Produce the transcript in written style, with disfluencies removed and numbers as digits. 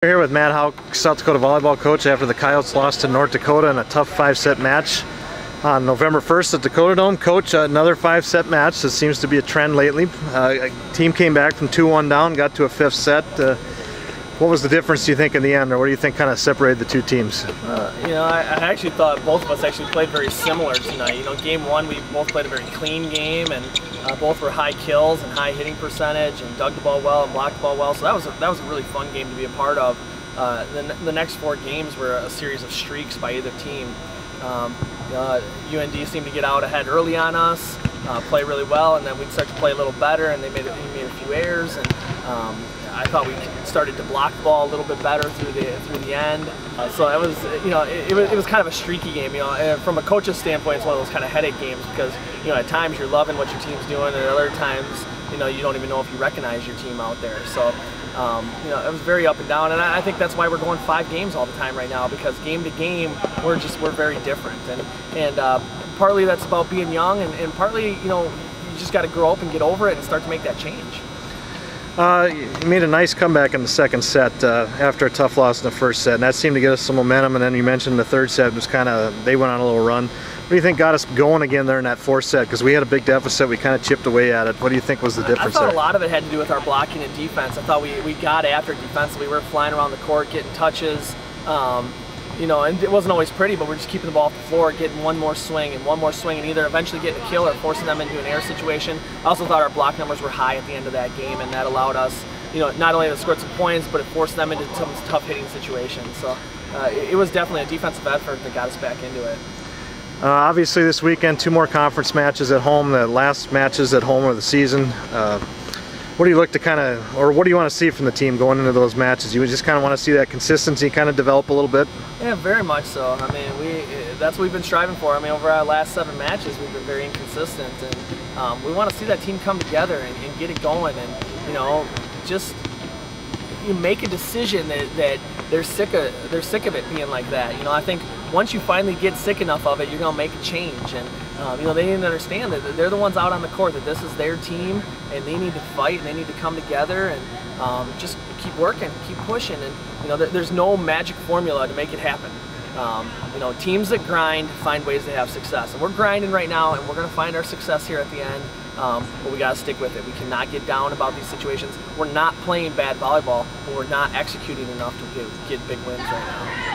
We're here with Matt Houk, South Dakota volleyball coach, after the Coyotes lost to North Dakota in a tough 5-set match on November 1st at Dakota-Dome. Coach, another 5-set match. This seems to be a trend lately. A team came back from 2-1 down, got to a 5th set. What was the difference, do you think, in the end, or what do you think kind of separated the two teams? I actually thought both of us actually played very similar tonight. Game one, we both played a very clean game, and both were high kills and high hitting percentage, and dug the ball well and blocked the ball well. So that was a really fun game to be a part of. The next 4 games were a series of streaks by either team. UND seemed to get out ahead early on us, play really well, and then we'd start to play a little better, and they made a few errors, and I thought we started to block the ball a little bit better through the end. So it was, it was kind of a streaky game. From a coach's standpoint, it's one of those kind of headache games because at times you're loving what your team's doing, and at other times you don't even know if you recognize your team out there. So it was very up and down, and I think that's why we're going 5 games all the time right now, because game to game we're very different, and partly that's about being young, and partly you just got to grow up and get over it and start to make that change. You made a nice comeback in the 2nd set after a tough loss in the 1st set, and that seemed to get us some momentum. And then you mentioned the 3rd set was they went on a little run. What do you think got us going again there in that 4th set? Because we had a big deficit, we kind of chipped away at it. What do you think was the difference there? I thought a lot of it had to do with our blocking and defense. I thought we got after defense. We were flying around the court, getting touches. And it wasn't always pretty, but we're just keeping the ball off the floor, getting one more swing, and either eventually getting a kill or forcing them into an air situation. I also thought our block numbers were high at the end of that game, and that allowed us, not only to score some points, but it forced them into some tough hitting situations. So it was definitely a defensive effort that got us back into it. Obviously this weekend, 2 more conference matches at home, the last matches at home of the season. What do you look to what do you want to see from the team going into those matches? You just kind of want to see that consistency kind of develop a little bit? Yeah, very much so. That's what we've been striving for. Over our last 7 matches, we've been very inconsistent, and we want to see that team come together and get it going, and just make a decision that they're sick of it being like that. I think once you finally get sick enough of it, you're going to make a change, and they need to understand that they're the ones out on the court, that this is their team, and they need to fight, and they need to come together, and just keep working, keep pushing, and there's no magic formula to make it happen. Teams that grind find ways to have success, and we're grinding right now, and we're going to find our success here at the end. But we got to stick with it. We cannot get down about these situations. We're not playing bad volleyball, but we're not executing enough to get big wins right now.